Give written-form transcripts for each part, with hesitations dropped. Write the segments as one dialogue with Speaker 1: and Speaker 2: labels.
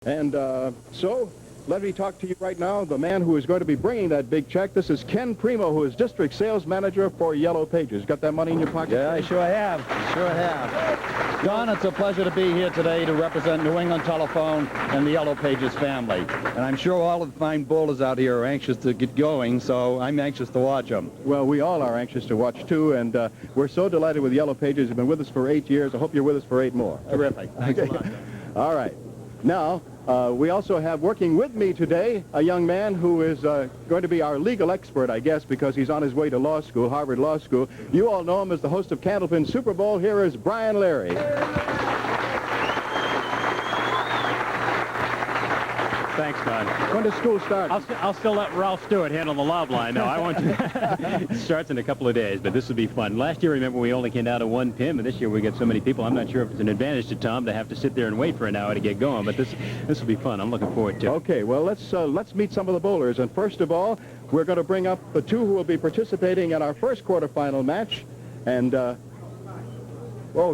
Speaker 1: And so, let me talk to you right now, the man who is going to be bringing that big check. This is Ken Primo, who is District Sales Manager for Yellow Pages. Got that money in your pocket?
Speaker 2: Yeah, I sure have. Sure have. John, it's a pleasure to be here today to represent New England Telephone and the Yellow Pages family. And I'm sure all of the fine bowlers out here are anxious to get going, so I'm anxious to watch them.
Speaker 1: Well, we all are anxious to watch, too, and we're so delighted with Yellow Pages. You've been with us for 8 years. I hope you're with us for 8 more.
Speaker 2: Terrific. Thanks a lot, John.
Speaker 1: All right. Now, we also have working with me today a young man who is going to be our legal expert, I guess, because he's on his way to law school, Harvard Law School. You all know him as the host of Candlepin Super Bowl. Here is Brian Larry.
Speaker 3: Thanks, Don.
Speaker 1: When does school start?
Speaker 3: I'll still let Ralph Stewart handle the lob line. No, I want to. It starts in a couple of days, but this will be fun. Last year, remember, we only came down to 1 pin, but this year we get so many people. I'm not sure if it's an advantage to Tom to have to sit there and wait for an hour to get going, but this will be fun. I'm looking forward to it.
Speaker 1: Okay, well, let's meet some of the bowlers. And first of all, we're going to bring up the two who will be participating in our first quarterfinal match. And, oh,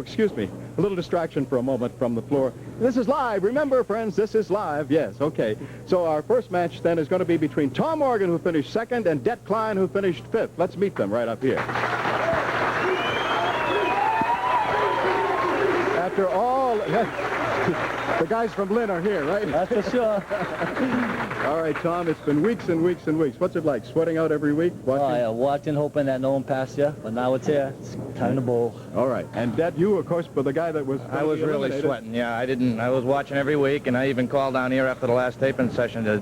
Speaker 1: excuse me. A little distraction for a moment from the floor. This is live. Remember, friends, this is live. Yes, okay. So our first match then is going to be between Tom Morgan, who finished second, and Det Klein, who finished fifth. Let's meet them right up here. After all, the guys from Lynn are here, right?
Speaker 2: That's for sure.
Speaker 1: All right, Tom, it's been weeks and weeks and weeks. What's it like, sweating out every week? Watching?
Speaker 4: Oh, yeah, watching, hoping that no one passed you, but now it's here. It's time to bowl.
Speaker 1: All right, and Det, you, of course, were the guy that was...
Speaker 2: I was really sweating, yeah. I was watching every week, and I even called down here after the last taping session to,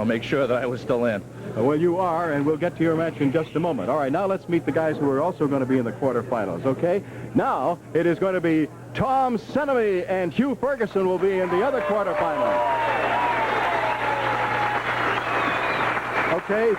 Speaker 2: make sure that I was still in.
Speaker 1: Well, you are, and we'll get to your match in just a moment. All right, now let's meet the guys who are also going to be in the quarterfinals, okay? Now, it is going to be Tom Senemy and Hugh Ferguson will be in the other quarterfinal. Okay,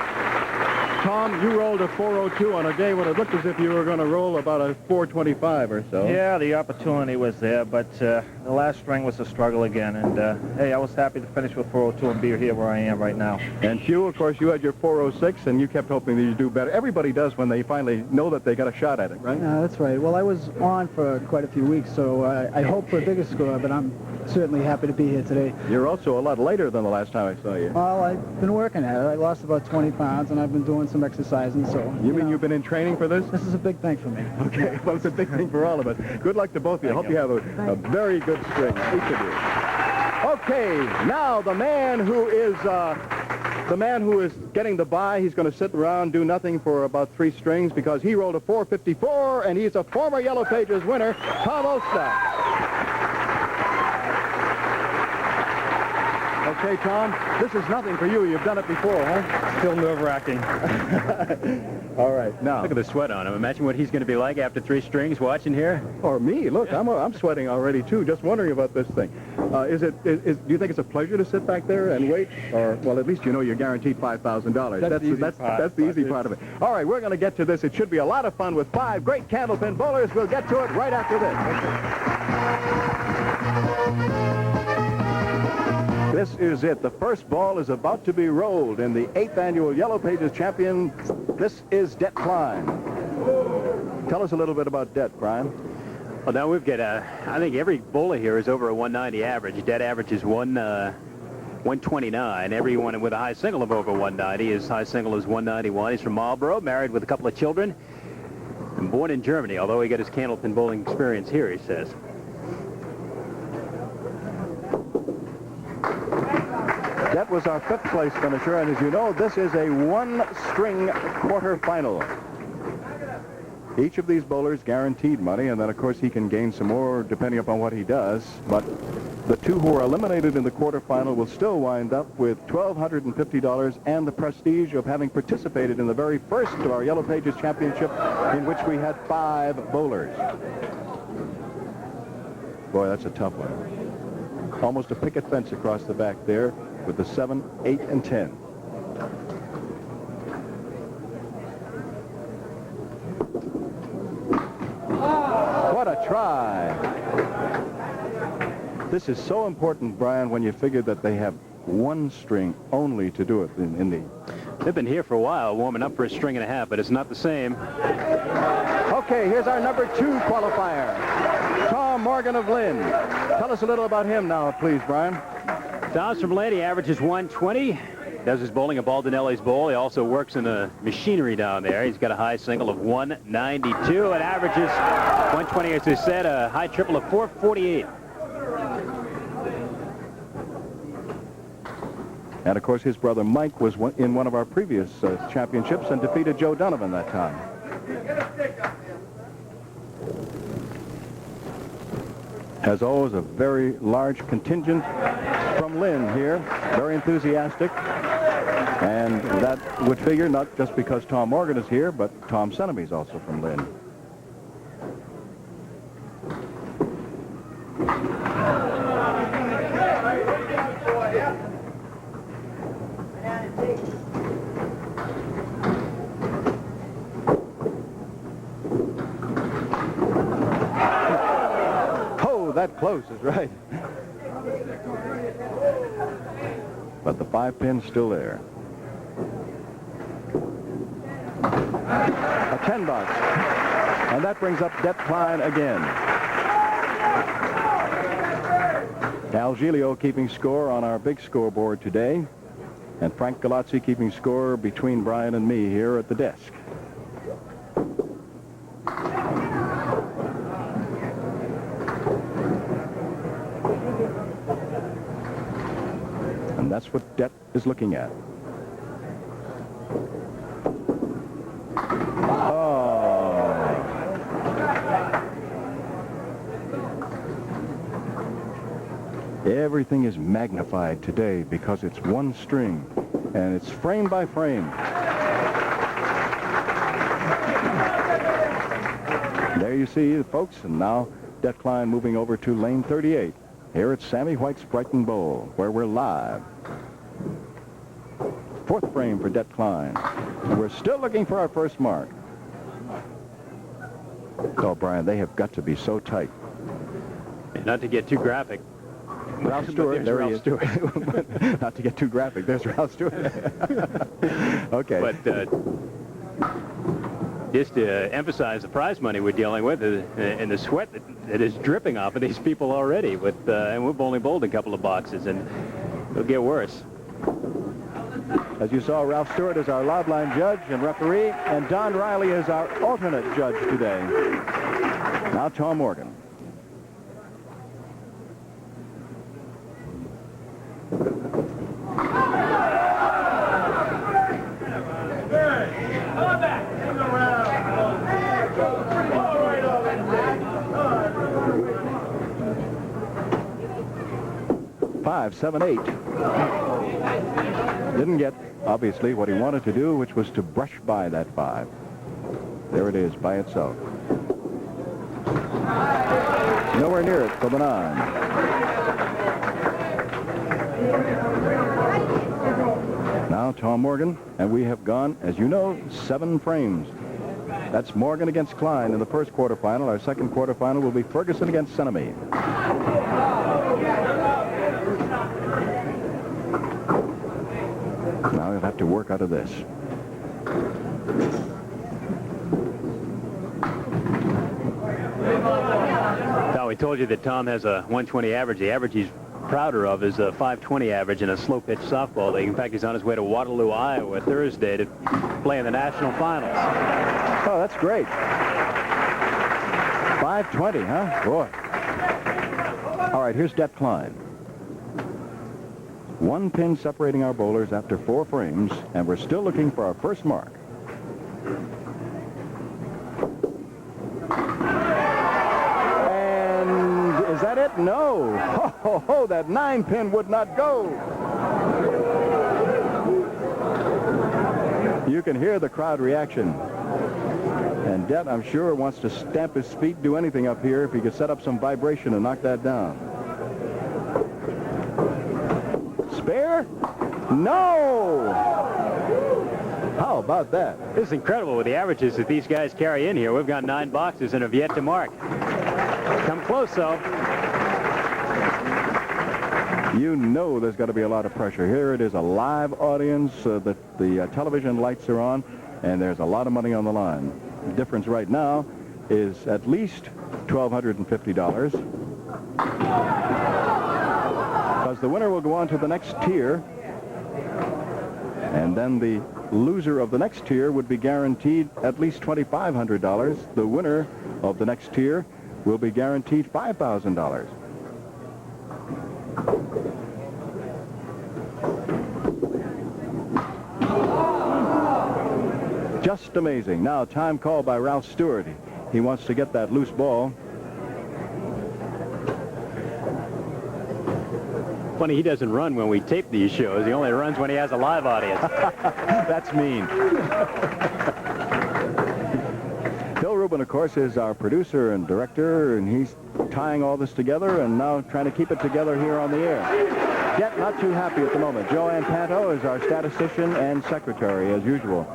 Speaker 1: Tom, you rolled a 402 on a day when it looked as if you were going to roll about a 425 or so.
Speaker 5: Yeah, the opportunity was there, but the last string was a struggle again. And, hey, I was happy to finish with 402 and be here where I am right now.
Speaker 1: And Hugh, of course, you had your 406, and you kept hoping that you'd do better. Everybody does when they finally know that they got a shot at it, right?
Speaker 6: Yeah, that's right. Well, I was on for quite a few weeks, so I hope for a bigger score, but I'm certainly happy to be here today.
Speaker 1: You're also a lot lighter than the last time I saw you.
Speaker 6: Well, I've been working at it. I lost about 20 pounds, and I've been doing some exercising, so...
Speaker 1: You mean you've been in training for this?
Speaker 6: This is a big thing for me.
Speaker 1: Okay, well, it's a big thing for all of us. Good luck to both of you. I hope you have a very good string, each of you. Okay, now the man who is getting the bye, he's going to sit around, do nothing for about 3 strings because he rolled a 454, and he's a former Yellow Pages winner, Tom Olstadt. Okay, Tom, this is nothing for you. You've done it before, huh?
Speaker 3: Still nerve-wracking.
Speaker 1: All right, now.
Speaker 3: Look at the sweat on him. Imagine what he's going to be like after 3 strings watching here.
Speaker 1: Or me. Look, I'm sweating already, too, just wondering about this thing. Do you think it's a pleasure to sit back there and wait? Or, well, at least you know you're guaranteed $5,000. That's the easy part of it. All right, we're going to get to this. It should be a lot of fun with 5 great Candlepin bowlers. We'll get to it right after this. This is it. The first ball is about to be rolled in the 8th annual Yellow Pages champion. This is Det Klein. Tell us a little bit about Det, Brian.
Speaker 3: Well, now we've got I think every bowler here is over a 190 average. Det average is 129. Everyone with a high single of over 190. His high single is 191. He's from Marlboro, married with a couple of children, and born in Germany, although he got his Candlepin bowling experience here, he says.
Speaker 1: That was our 5th place finisher, and as you know, this is a 1-string quarterfinal. Each of these bowlers guaranteed money, and then, of course, he can gain some more depending upon what he does. But the 2 who are eliminated in the quarterfinal will still wind up with $1,250 and the prestige of having participated in the very first of our Yellow Pages Championship, in which we had 5 bowlers. Boy, that's a tough one. Almost a picket fence across the back there with the 7, 8, and 10. What a try. This is so important, Brian, when you figure that they have 1 string only to do it in the...
Speaker 3: They've been here for a while, warming up for a string and a half, but it's not the same.
Speaker 1: Okay, here's our number 2 qualifier, Tom Morgan of Lynn. Tell us a little about him now, please, Brian.
Speaker 3: Tom's from Lady, averages 120. Does his bowling at Baldinelli's Bowl. He also works in the machinery down there. He's got a high single of 192 and averages 120, as I said, a high triple of 448.
Speaker 1: And, of course, his brother Mike was in one of our previous championships and defeated Joe Donovan that time. As always, a very large contingent from Lynn here, very enthusiastic. And that would figure not just because Tom Morgan is here, but Tom Senemy is also from Lynn. That close is right. But the 5-pin's still there. A 10 box. And that brings up Det Klein again. Al Giglio keeping score on our big scoreboard today. And Frank Galazzi keeping score between Brian and me here at the desk. And that's what Det is looking at. Oh. Everything is magnified today because it's one string, and it's frame by frame. There you see, folks, and now Det Klein moving over to lane 38. Here at Sammy White's Brighton Bowl, where we're live. 4th frame for Det Klein. And we're still looking for our first mark. Oh, Brian, they have got to be so tight.
Speaker 3: Not to get too graphic.
Speaker 1: Ralph Stewart, there he is. Not to get too graphic, there's Ralph Stewart. Okay.
Speaker 3: But just to emphasize the prize money we're dealing with and the sweat that is dripping off of these people already. And we've only bowled a couple of boxes, and it'll get worse.
Speaker 1: As you saw, Ralph Stewart is our lob line judge and referee, and Don Riley is our alternate judge today. Now Tom Morgan. Five, 7, 8. Didn't get, obviously, what he wanted to do, which was to brush by that 5. There it is by itself. Nowhere near it for the 9. Now Tom Morgan, and we have gone, as you know, 7 frames. That's Morgan against Klein in the first quarterfinal. Our second quarterfinal will be Ferguson against Senemy. Now he'll have to work out of this.
Speaker 3: Now, we told you that Tom has a 120 average. The average he's prouder of is a 520 average in a slow-pitch softball league. In fact, he's on his way to Waterloo, Iowa, Thursday to play in the national finals.
Speaker 1: Oh, that's great. 520, huh? Boy. All right, here's Det Klein. 1 pin separating our bowlers after 4 frames, and we're still looking for our first mark. And is that it? No. Oh, that 9 pin would not go. You can hear the crowd reaction. And Det, I'm sure, wants to stamp his feet, do anything up here if he could set up some vibration and knock that down. Spare? No! How about that?
Speaker 3: This is incredible with the averages that these guys carry in here. We've got 9 boxes and have yet to mark. Come close, though.
Speaker 1: You know there's got to be a lot of pressure. Here it is, a live audience. The television lights are on, and there's a lot of money on the line. The difference right now is at least $1,250. because the winner will go on to the next tier, and then the loser of the next tier would be guaranteed at least $2,500. The winner of the next tier will be guaranteed $5,000. Just amazing. Now, time called by Ralph Stewart. He wants to get that loose ball.
Speaker 3: Funny, he doesn't run when we tape these shows. He only runs when he has a live audience.
Speaker 1: That's mean. Bill Rubin, of course, is our producer and director, and he's tying all this together and now trying to keep it together here on the air. Yet not too happy at the moment. Joanne Panto is our statistician and secretary, as usual.